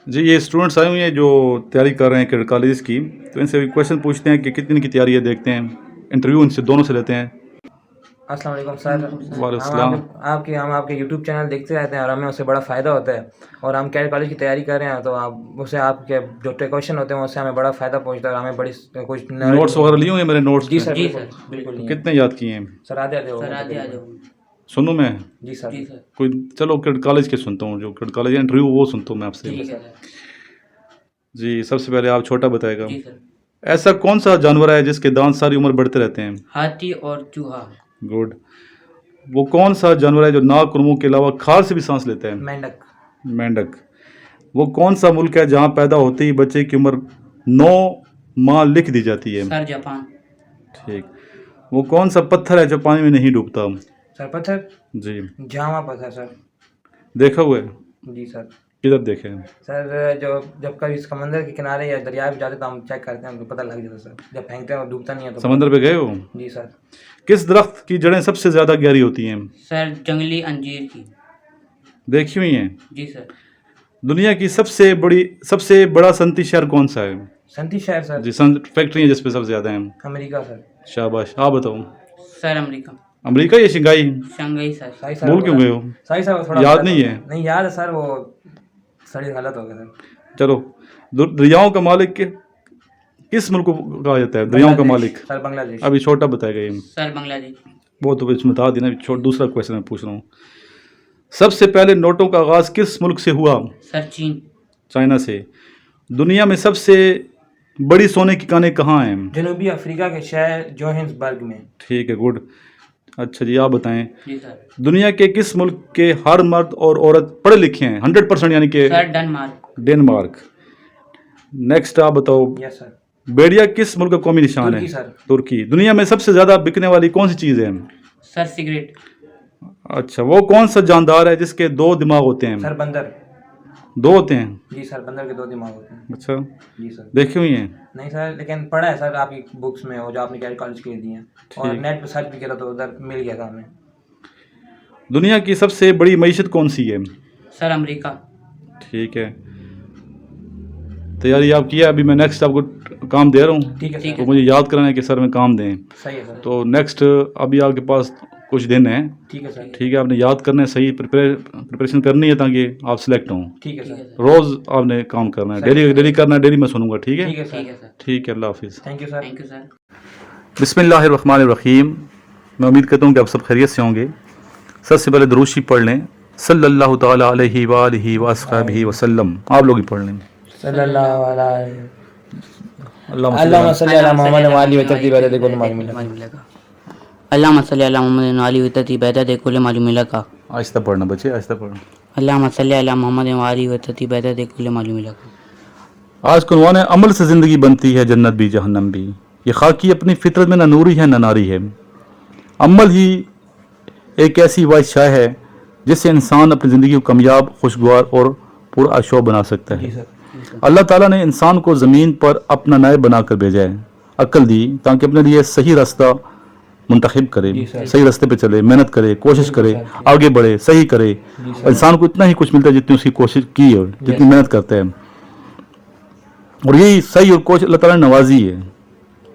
जी ये स्टूडेंट्स आए हुए हैं जो तैयारी कर रहे हैं क्रेडिट कॉलेज की, तो इनसे क्वेश्चन पूछते हैं कि कितनी की तैयारी है, देखते हैं, इंटरव्यू इनसे दोनों से लेते हैं। अस्सलाम वालेकुम सर। वालेकुम हम आपके यूट्यूब चैनल देखते रहते हैं और हमें उससे बड़ा फ़ायदा होता है, और हम कैड कॉलेज की तैयारी कर रहे हैं तो आप उससे आपके जो क्वेश्चन होते हैं उससे हमें बड़ा फ़ायदा पहुंचता है और हमें बड़ी कुछ नोट्स वगैरह लिए हुए हैं मेरे नोट्स जी में? सर, जी बिल्कुल सर, बिल्कुल तो नहीं है। कितने याद किए हैं? सर आधे आधे हो सर गए आधे आ तकरीबन। जाओ। सुनूं मैं? जी सर। जी सर, कोई चलो क्रेडिट कॉलेज के सुनता हूँ, जो क्रेडिट कॉलेज इंटरव्यू वो सुनता हूँ मैं आपसे। ठीक है सर। जी सबसे पहले आप छोटा बताएगा। जी सर। ऐसा कौन सा जानवर है जिसके दांत सारी उम्र बढ़ते रहते हैं? हाथी और चूहा। गुड। वो कौन सा जानवर है जो नाक और मुंह के अलावा खाल से भी सांस लेता है? मेंढक। मेंढक। वो कौन सा मुल्क है जहाँ पैदा होते ही बच्चे की उम्र 9 माह लिख दी जाती है? Sir Japan. ठीक। वो कौन सा पत्थर है जो पानी में नहीं डूबता? सर पत्थर। जी। जामा पत्थर सर। देखा हुआ है? जी सर। किधर देखे हैं? सर जो जब कभी समंदर के किनारे या दरिया पे जाते तो हम चेक करते हैं, हमको पता लग जाता है सर। जब फेंकते हैं वो डूबता नहीं है तो। समंदर पे गए हो? जी सर। किस दरख्त की जड़ें सबसे ज्यादा गहरी होती हैं? सर जंगली अंजीर की। देखी हुई हैं? जी सर। दुनिया की सबसे बड़ा सनती शहर कौन सा है? संती शहर सर। जी फैक्ट्री है जिसपे सबसे ज्यादा हैं। America sir. शाबाश। आप बताओ। Sir America. अमेरिका या शंघाई? Shanghai sir. सही सर। भूल क्यों गए हो? सही सर, वो थोड़ा याद गलत नहीं हो है? गया। नहीं याद है सर, वो सड़ी गलत हो गया सर। चलो दरियाओं का मालिक किस मुल्क को कहा जाता है? दरियाओं का मालिक? सर बांग्लादेश। अभी छोटा बताएगा ये। सर बांग्लादेश। वो तो इसमें बता देना। दूसरा क्वेश्चन मैं पूछ रहा हूँ। सबसे पहले नोटों का आगाज किस मुल्क से हुआ? सर चीन। चाइना से। दुनिया में सबसे बड़ी सोने की कानें कहाँ हैं? जनूबी अफ्रीका के शहर जोहान्सबर्ग में। ठीक है, गुड। अच्छा जी आप बताएं। जी सर। दुनिया के किस मुल्क के हर मर्द और औरत पढ़े लिखे हैं 100%, यानी कि? Sir Denmark. डेनमार्क। नेक्स्ट आप बताओ। Yes sir. बेड़िया किस मुल्क का कौमी निशान है? तुर्की सर। तुर्की। दुनिया में सबसे ज्यादा बिकने वाली कौन सी चीज है? Sir cigarette. अच्छा। वो कौन सा जानदार है जिसके 2 दिमाग होते हैं? सर बंदर। 2 होते हैं? जी सर, बंदर के 2 दिमाग होते हैं। अच्छा। जी सर। देखे हुई हैं? नहीं सर, लेकिन पढ़ा है सर आपकी बुक्स में, वो जो आपने कैड कॉलेज के दी हैं, और ठीक। नेट पे सर्च भी किया तो उधर मिल गया था हमें। दुनिया की सबसे बड़ी मईशत कौन सी है? Sir America. ठीक है, तैयारी आप किया। अभी मैं नेक्स्ट आपको काम दे रहा हूँ, ठीक है ठीक सर। तो मुझे याद कराना है कि सर में काम दें। सही है सर। तो नेक्स्ट अभी आपके पास कुछ दिन है। ठीक है सर। ठीक है, आपने याद करना है, सही प्रिपरेशन करनी है ताकि आप सिलेक्ट हों। ठीक है ठीक है सर। सर। रोज़ आपने काम करना है, डेली करना है, डेली मैं सुनूंगा। ठीक है? ठीक है ठीक सर। है सर। ठीक है, अल्लाह हाफिज़। Thank you sir. Thank you sir. बिस्मिल्लाहिर्रहमानिर्रहीम। मैं उम्मीद करता हूँ कि आप सब खैरियत से होंगे। सबसे पहले दुरूद शरीफ पढ़ लें, सल्लल्लाहु ताला अलैहि व आलिहि व अस्हाबिहि वसल्लम। आप लोग ही पढ़ लें। सल्लल्लाहु अलैहि अल्लाहुम्मा सल्ली अला मोहम्मद व आलिहि व तहती बैदत कुल मालूम मिलेगा। अल्लाहुम्मा सल्ली अला मोहम्मद व आलिहि व तहती बैदत कुल मालूम मिलेगा। आहिस्ता पढ़ना बच्चे, आहिस्ता पढ़ना। अल्लाहुम्मा सल्ली अला मोहम्मद व आलिहि व तहती बैदत कुल मालूम मिलेगा। आज का उन्वान है, अमल से ज़िंदगी बनती है जन्नत भी जहन्नम भी। ये खाकी अपनी फितरत में न नूरी है न नारी है। अमल ही एक ऐसी बादशाह है जिससे इंसान अपनी ज़िंदगी को कामयाब, खुशगवार और पुरअशोक बना सकता है। अल्लाह ताला ने इंसान को ज़मीन पर अपना नायब बनाकर भेजा है, अक्ल दी ताकि अपने लिए सही रास्ता मुंतखब करे, सही रास्ते पे चले, मेहनत करे, कोशिश करे, आगे बढ़े, सही करे। इंसान को इतना ही कुछ मिलता है जितनी उसकी कोशिश की है, जितनी मेहनत करता है, और यही सही और कोशिश अल्लाह ताला ने नवाजी है।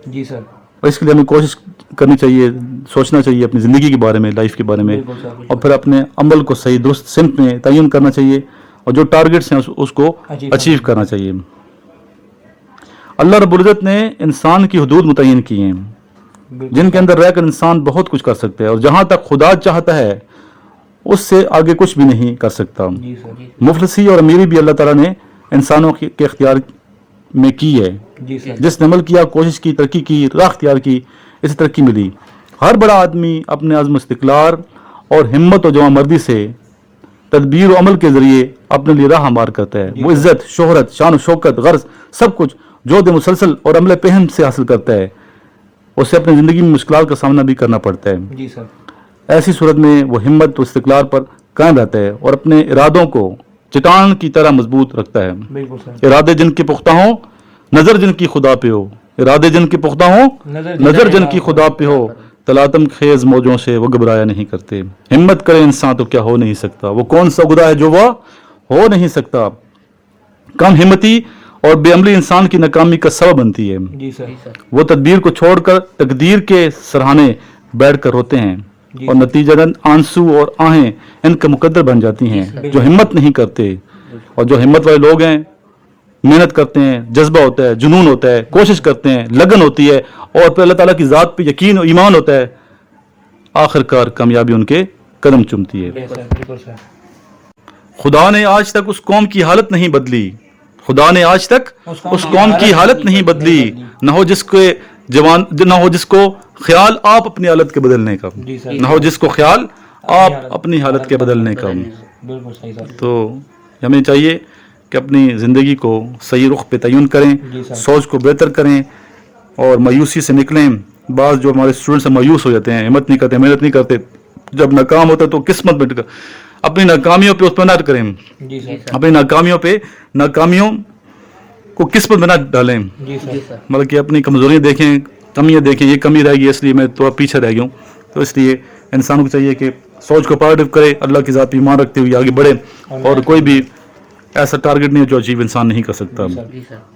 जी सर। और इसके लिए हमें कोशिश करनी चाहिए, सोचना चाहिए अपनी ज़िंदगी के बारे में, लाइफ के बारे में, और फिर अपने अमल को सही दुरुस्त सिमत में तयन करना चाहिए, और जो टारगेट्स हैं उसको अचीव करना चाहिए। अल्लाह रब्बुल इज़्ज़त ने इंसान की हुदूद मुतय्यन की हैं जिनके अंदर रहकर इंसान बहुत कुछ कर सकता है, और जहाँ तक खुदा चाहता है उससे आगे कुछ भी नहीं कर सकता। मुफलिसी और अमीरी भी अल्लाह ताला ने इंसानों के इख्तियार में की है। जिसने अमल किया, कोशिश की, तरक्की की, राह इख्तियार की, इसे तरक्की मिली। हर बड़ा आदमी अपने अज़्म इस्तिक़लाल और हिम्मत और जवामर्दी से तदबीर और अमल के ज़रिए अपने लिए राह हमार करता है। वो इज़्ज़त, शोहरत, शान शौकत, गर्ज सब कुछ जोद मुसलसल और अमल पहम से हासिल करता है। उसे अपनी ज़िंदगी में मुश्किलात का सामना भी करना पड़ता है। जी सर। ऐसी सूरत में वो हिम्मत और इस्तिक़लाल पर कायम रहता है और अपने इरादों को चट्टान की तरह मजबूत रखता है। बिल्कुल सर। इरादे जिनके पुख्ता हों, नज़र जिनकी खुदा पे हो। इरादे जिनके पुख्ता हों, नज़र जिनकी खुदा पे हो। तलातम खेज मौजों से वो घबराया नहीं करते। हिम्मत करे इंसान तो क्या हो नहीं सकता। वो कौन सा खुदा है जो वह हो नहीं सकता। कम हिम्मती और बेअमली इंसान की नाकामी का सबब बनती है। जी सर। वो तदबीर को छोड़कर तकदीर के सराहने बैठ कर रोते हैं और नतीजतन आंसू और आहें इनका मुकद्दर बन जाती हैं। जो हिम्मत नहीं करते, और जो हिम्मत वाले लोग हैं, मेहनत करते हैं, जज्बा होता है, जुनून होता है, कोशिश करते हैं, लगन होती है और फिर अल्लाह ताला की ज़ात पे यकीन और ईमान होता है, आखिरकार कामयाबी उनके कदम चूमती है। बिल्कुल सर। खुदा ने आज तक उस कौम की हालत नहीं बदली, खुदा ने आज तक उस कौम की हालत नहीं बदली, न हो जिसको ख्याल आप अपनी हालत के बदलने का, न हो जिसको ख्याल आप अपनी हालत के बदलने का। बिल्कुल सही सर। तो हमें चाहिए कि अपनी ज़िंदगी को सही रुख पे तयन करें, सोच को बेहतर करें और मायूसी से निकलें। बाज़ जो हमारे स्टूडेंट्स मायूस हो जाते हैं, हिम्मत नहीं करते, मेहनत नहीं करते, जब नाकाम होता है तो किस्मत में अपनी नाकामियों पे उस पर ना करें, जी सर। अपनी नाकामियों को किस्मत में ना डालें। जी सर। मतलब कि अपनी कमज़ोरियाँ देखें, कमियाँ देखें, ये कमी रह गई इसलिए मैं थोड़ा पीछे रह गया हूँ। तो इसलिए इंसान को चाहिए कि सोच को पॉजिटिव करे, अल्लाह की ज़ात पे ईमान रखते हुए आगे बढ़े और कोई भी ऐसा टारगेट नहीं है जो अचीव इंसान नहीं कर सकता।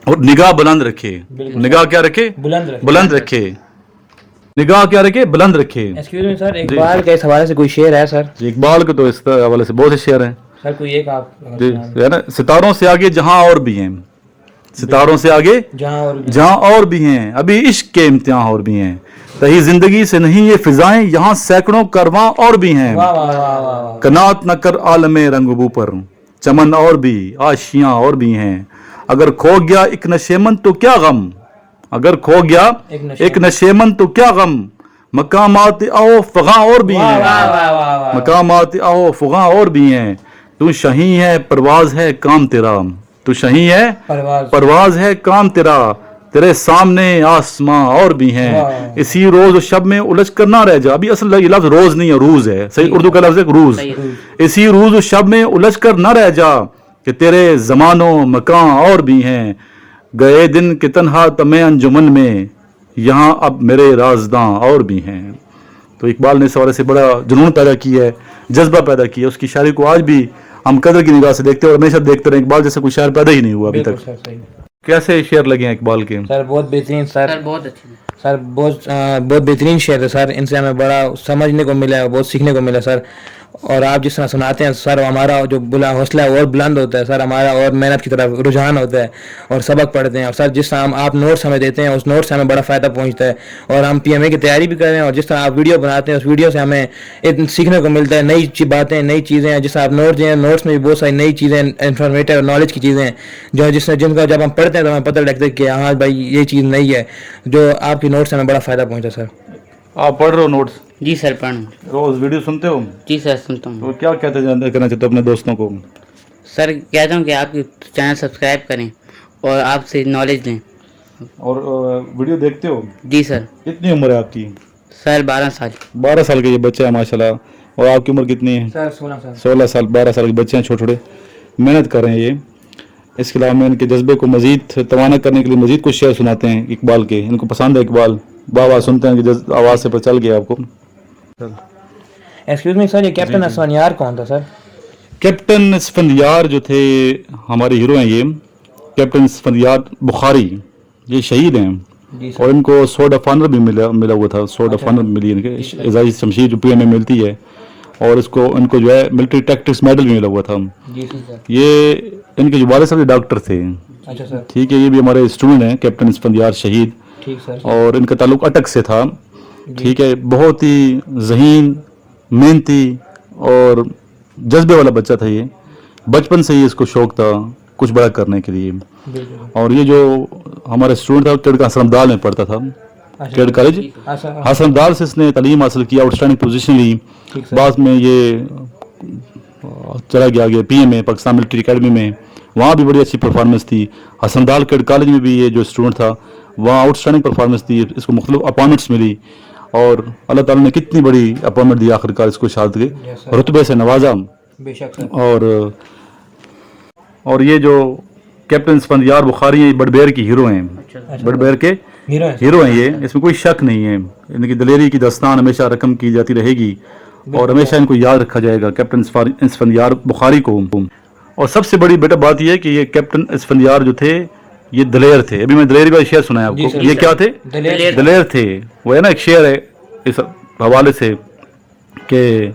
और निगाह बुलंद रखे, निगाह क्या रखे? बुलंद रखे। निगाह क्या रखे? बुलंद रखे। एक्सक्यूज मी सर, इकबाल के इस हवाले से कोई शेर है सर? इकबाल के तो इस हवाले से बहुत से शेर हैं सर, कोई एक आप जी, है ना। सितारों से आगे जहां और भी हैं, सितारों से आगे जहां और भी हैं, अभी इश्क के इम्तिहान और भी हैं, तही जिंदगी से नहीं ये फिजाएं, यहाँ सैकड़ों करवां और भी हैं। कनात न कर आलमे रंगबू पर, चमन और भी, आशियां और भी हैं। अगर खो गया एक नशेमन तो क्या गम, अगर खो गया एक नशेमन तो क्या गम, मकामात आओ फगा और भी हैं, मकामात आओ फगा और भी हैं। तू शही है परवाज है काम तेरा, तू शही है परवाज है काम तेरा, तेरे सामने आसमां और भी हैं। इसी रोज और शब में उलझ कर ना रह जा। अभी असल ये लफ्ज रोज नहीं है, रूज है, सही उर्दू का लफ्ज है रूज। इसी रोज और शब में उलझ कर ना रह जा, कि तेरे जमानो मकान और भी हैं। गए दिन के तन्हा तमे अंजुमन में, यहाँ अब मेरे राजदां और भी हैं। तो इकबाल ने इस हवाले से बड़ा जुनून पैदा किया है, जज्बा पैदा किया है। उसकी शायरी को आज भी हम कदर की निगाह से देखते हैं और हमेशा देखते रहे। इकबाल जैसे कोई शायर पैदा ही नहीं हुआ अभी तक। कैसे शेर लगे हैं इकबाल के? सर बहुत बेहतरीन सर, बहुत अच्छे सर, बहुत बेहतरीन शेर है सर। इनसे हमें बड़ा समझने को मिला है, बहुत सीखने को मिला सर। और आप जिस तरह सुनाते हैं सर, हमारा जो बुला हौसला है और बुलंद होता है सर, हमारा और मेहनत की तरफ रुझान होता है और सबक पढ़ते हैं। और सर जिस तरह आप नोट्स हमें देते हैं, उस नोट्स से हमें बड़ा फ़ायदा पहुंचता है और हम PMA की तैयारी भी कर रहे हैं। और जिस तरह आप वीडियो बनाते हैं, उस वीडियो से हमें सीखने को मिलता है, नई बातें, नई चीज़ें हैं। जिस तरह आप नोट्स हैं, नोट्स में भी बहुत सारी नई चीज़ें, इन्फॉर्मेटिव नॉलेज की चीज़ें हैं जो जिनका जब हम पढ़ते हैं तो हमें पता लगता है कि हाँ भाई ये चीज़ नई है। जो आपकी नोट्स से हमें बड़ा फ़ायदा पहुँचा सर। आप पढ़ रहे हो नोट्स? जी सर, पढ़ रोज वीडियो सुनते हो? जी सर, सुनता हूँ। तो क्या कहना चाहते हो अपने दोस्तों को? सर कहता हूँ कि आप चैनल सब्सक्राइब करें और आपसे नॉलेज लें। और वीडियो देखते हो? जी सर। कितनी उम्र है आपकी? सर 12 साल। 12 साल का ये बच्चा है माशाल्लाह। और आपकी उम्र कितनी है? सर 16 साल। 16 साल। 12 साल के बच्चे हैं, छोटे छोटे, मेहनत कर रहे हैं ये। इसके अलावा मैं इनके जज्बे को मजीद तवाना करने के लिए मजीद कुछ शेर सुनाते हैं इकबाल के। इनको पसंद है इकबाल, बाबा सुनते हैं कि आवाज़ से पता चल गया आपको। एक्सक्यूज मी सर, ये कैप्टन असफानियार कौन था सर? कैप्टन असफानियार जो थे हमारे हीरो हैं, ये कैप्टन असफानियार बुखारी, ये शहीद हैं और इनको स्वॉर्ड ऑफ ऑनर भी मिला हुआ था। स्वॉर्ड ऑफ ऑनर मिली इनके, एजाज़ी शमशीर जो PMA में मिलती है, और इसको इनको जो है मिलिट्री टैक्टिक्स मेडल भी मिला हुआ था। ये इनके जो वालिद साहब डॉक्टर थे। अच्छा सर। ठीक है, ये भी हमारे स्टूडेंट हैं, कैप्टन असफानियार शहीद। ठीक सर। और इनका ताल्लुक अटक से था। ठीक है, बहुत ही ज़हीन, मेहनती और जज्बे वाला बच्चा था ये। बचपन से ही इसको शौक था कुछ बड़ा करने के लिए। और ये जो हमारा स्टूडेंट था केड हसनमदाल में पढ़ता था, केड कॉलेज हसनमदाल से इसने तालीम हासिल किया, आउटस्टैंडिंग पोजीशन ली। बाद में ये चला गया आगे PMA पाकिस्तान मिलिट्री एकेडमी में, वहाँ भी बड़ी अच्छी परफॉर्मेंस थी। हसनमदाल केड कॉलेज में भी ये जो स्टूडेंट था वहाँ आउटस्टैंडिंग परफॉर्मेंस थी, इसको मुख्तलिफ अपॉइंटमेंट्स मिली और अल्लाह ताला ने कितनी बड़ी अपॉइंटमेंट दी, आखिरकार इसको शहादत के रुतबे से नवाजा। और ये जो कैप्टन असफानियार बुखारी हैं, बड़बेर की हीरो हैं। बड़बेर के हीरो हैं ये, इसमें कोई शक नहीं है। इनकी दलेरी की दास्तान हमेशा रकम की जाती रहेगी और हमेशा इनको याद रखा जाएगा कैप्टन असफानियार बुखारी को। اور سب سے بڑی بیٹا بات یہ ہے کہ یہ کیپٹن اسفندیار جو تھے یہ دلیر تھے. ابھی میں دلیری کا شعر سنایا آپ کو. یہ کیا تھے؟ دلیر تھے. وہ ہے نا ایک شعر ہے اس حوالے سے کہ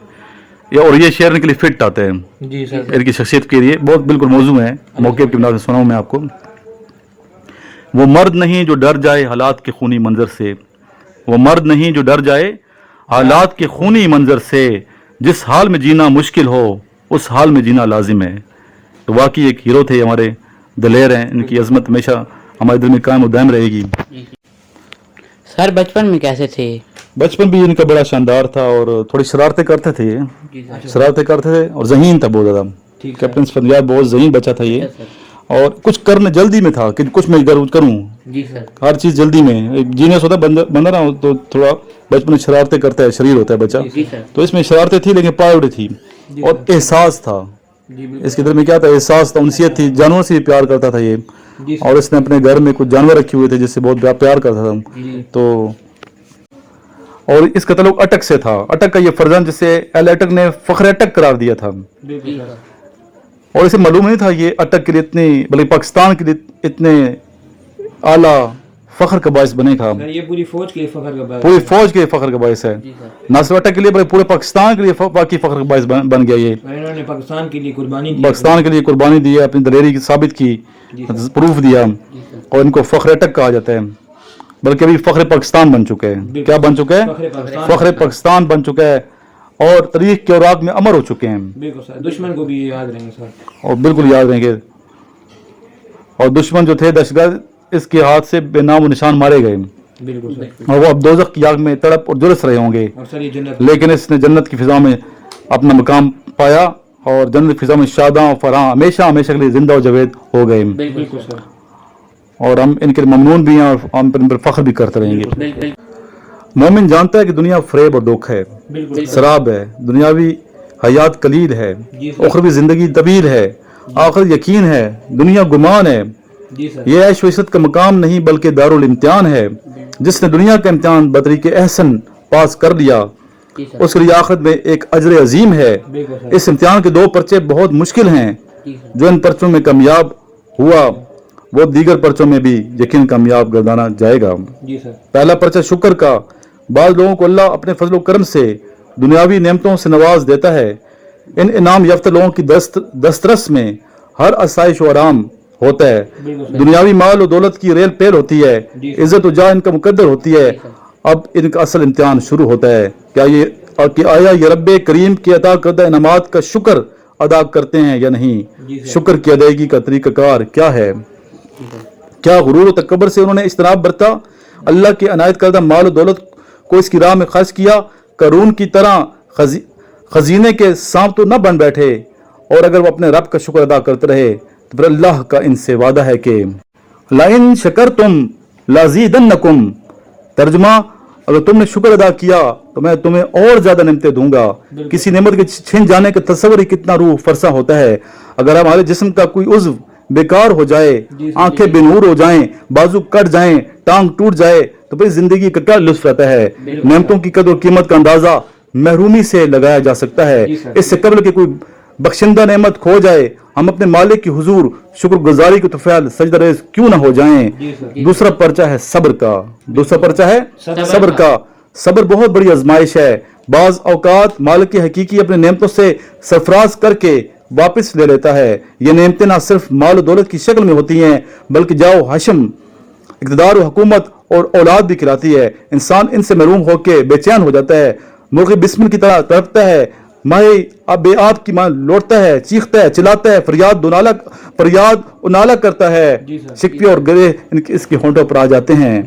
اور یہ شعر ان کے لیے فٹ آتا ہے ان کی شخصیت کے لیے. بہت بالکل موضوع ہے, موقع کی بنا سے سناؤں میں آپ کو. وہ مرد نہیں جو ڈر جائے حالات کے خونی منظر سے, وہ مرد نہیں جو ڈر جائے حالات کے خونی منظر سے, جس حال میں جینا مشکل ہو اس حال میں جینا لازم ہے. تو واقعی ایک ہیرو تھے ہمارے, دلیر ہیں. ان کی عظمت ہمیشہ ہمارے دل میں قائم و دائم رہے گی. سر بچپن میں کیسے تھے؟ بچپن بھی ان کا بڑا شاندار تھا اور تھوڑی شرارتیں کرتے تھے. شرارتیں کرتے تھے اور ذہین تھا بہت زیادہ. کیپٹن اسفندیار بہت ذہین بچہ تھا یہ, اور کچھ کرنے جلدی میں تھا کہ کچھ میں کروں. ہر چیز جلدی میں. ایک جینیس ہوتا ہے بندہ نا, تو تھوڑا بچپن میں شرارتیں کرتا ہے, شریر ہوتا ہے بچہ. تو اس میں شرارتیں تھی لیکن پراؤڈ تھی اور احساس تھا. اس کے دل میں کیا تھا؟ احساس تھا, انسیت تھی. جانوروں سے بھی پیار کرتا تھا یہ, اور اس نے اپنے گھر میں کچھ جانور رکھے ہوئے تھے جس سے بہت پیار کرتا تھا. تو اور اس کا تعلق اٹک سے تھا. اٹک کا یہ فرزند جسے ایل اٹک نے فخر اٹک قرار دیا تھا, اور اسے معلوم نہیں تھا یہ اٹک کے لیے اتنی, بلکہ پاکستان کے لیے اتنے اعلیٰ فخر کا باعث بنے گا. یہ پوری فوج کے لیے فخر کا باعث, پوری فوج کے لیے فخر کا باعث ہے. نہ صرف اٹک کے لیے بلکہ پورے پاکستان کے لیے واقعی فخر کا باعث بن گیا. یہ انہوں نے پاکستان کے لیے قربانی دی, پاکستان کے لیے قربانی دی, اپنی دلیری ثابت کی, پروف دیا, اور ان کو فخر اٹک کہا جاتا ہے. بلکہ ابھی فخر پاکستان بن چکا ہے. کیا بن چکا ہے؟ فخر پاکستان بن چکا ہے, اور تاریخ کے اوراق میں امر ہو چکے ہیں. دشمن کو بھی یاد رہیں گے سر, اور بالکل یاد رہیں گے. اور دشمن جو تھے دہشتگرد, اس کے ہاتھ سے بے نام و نشان مارے گئے, اور وہ اب دوزخ کی آگ میں تڑپ اور جلس رہے ہوں گے. لیکن اس نے جنت کی فضا میں اپنا مقام پایا, اور جنت کی فضا میں شاداں و فراں ہمیشہ ہمیشہ کے لیے زندہ و جاوید ہو گئے. اور ہم ان کے ممنون بھی ہیں, اور ہم ان پر فخر بھی کرتے رہیں گے. مومن جانتا ہے کہ دنیا فریب اور دھوکہ ہے, سراب ہے. دنیاوی حیات قلیل ہے, اخروی زندگی طویل ہے. آخر یقین ہے, دنیا گمان ہے. یہ عیش و عشرت کا مقام نہیں بلکہ دارالامتحان ہے. جس نے دنیا کا امتحان بطریق احسن پاس کر لیا, اس کے لیے آخرت میں ایک اجر عظیم ہے. اس امتحان کے 2 پرچے بہت مشکل ہیں. جو ان پرچوں میں کامیاب ہوا وہ دیگر پرچوں میں بھی یقین کامیاب گردانا جائے گا. پہلا پرچہ شکر کا. بعض لوگوں کو اللہ اپنے فضل و کرم سے دنیاوی نعمتوں سے نواز دیتا ہے. ان انعام یافتہ لوگوں کی دسترس میں ہر آسائش و آرام ہوتا ہے. دنیاوی مال و دولت کی ریل پیل ہوتی ہے, عزت و جاہ ان کا مقدر ہوتی ہے. اب ان کا اصل امتحان شروع ہوتا ہے. کہ آیا یہ رب کریم کی عطا کردہ انعامات کا شکر ادا کرتے ہیں یا نہیں؟ شکر کی ادائیگی کا طریقہ کار کیا ہے؟ کیا غرور و تکبر سے انہوں نے اجتناب برتا؟ اللہ کی عنایت کردہ مال و دولت کو اس کی راہ میں خرچ کیا. قارون کی طرح خزینے کے سانپ تو نہ بن بیٹھے, اور اگر وہ اپنے رب کا شکر ادا کرتے رہے تو پھر اللہ کا ان سے وعدہ ہے کہ لَإِن شَكَرْتُمْ لَأَزِيدَنَّكُمْ. ترجمہ, اگر تم نے شکر ادا کیا تو میں تمہیں اور زیادہ نعمتیں دوں گا. کسی نعمت کے چھن جانے کا تصور ہی کتنا روح فرسا ہوتا ہے. اگر ہمارے جسم کا کوئی عضو بیکار ہو جائے, آنکھیں بے نور ہو جائیں, بازو کٹ جائیں, ٹانگ ٹوٹ جائے, تو پھر زندگی کا کیا لطف رہتا ہے؟ نعمتوں کی قدر و قیمت کا اندازہ محرومی سے لگایا جا سکتا ہے. اس سے قبل کہ کوئی بخشندہ نعمت کھو جائے, ہم اپنے مالک کی حضور شکر گزاری کے طفیل سجدہ ریز کیوں نہ ہو جائیں. دوسرا پرچہ ہے صبر کا. دوسرا پرچہ ہے صبر کا. صبر بہت بڑی آزمائش ہے. بعض اوقات مالک حقیقی اپنے نعمتوں سے سرفراز کر کے واپس لے لیتا ہے. یہ نعمتیں نہ صرف مال و دولت کی شکل میں ہوتی ہیں بلکہ جاؤ حشم, اقتدار و حکومت اور اولاد بھی کھلاتی ہے. انسان ان سے محروم ہو کے بے چین ہو جاتا ہے, مرغ بسمل کی طرح تڑپتا ہے, ماہی اب بے آپ کی ماں لوٹتا ہے, چیختا ہے, چلاتا ہے, فریاد و نالہ کرتا ہے. شکوے اور گرے اس کے ہونٹوں پر آ جاتے ہیں.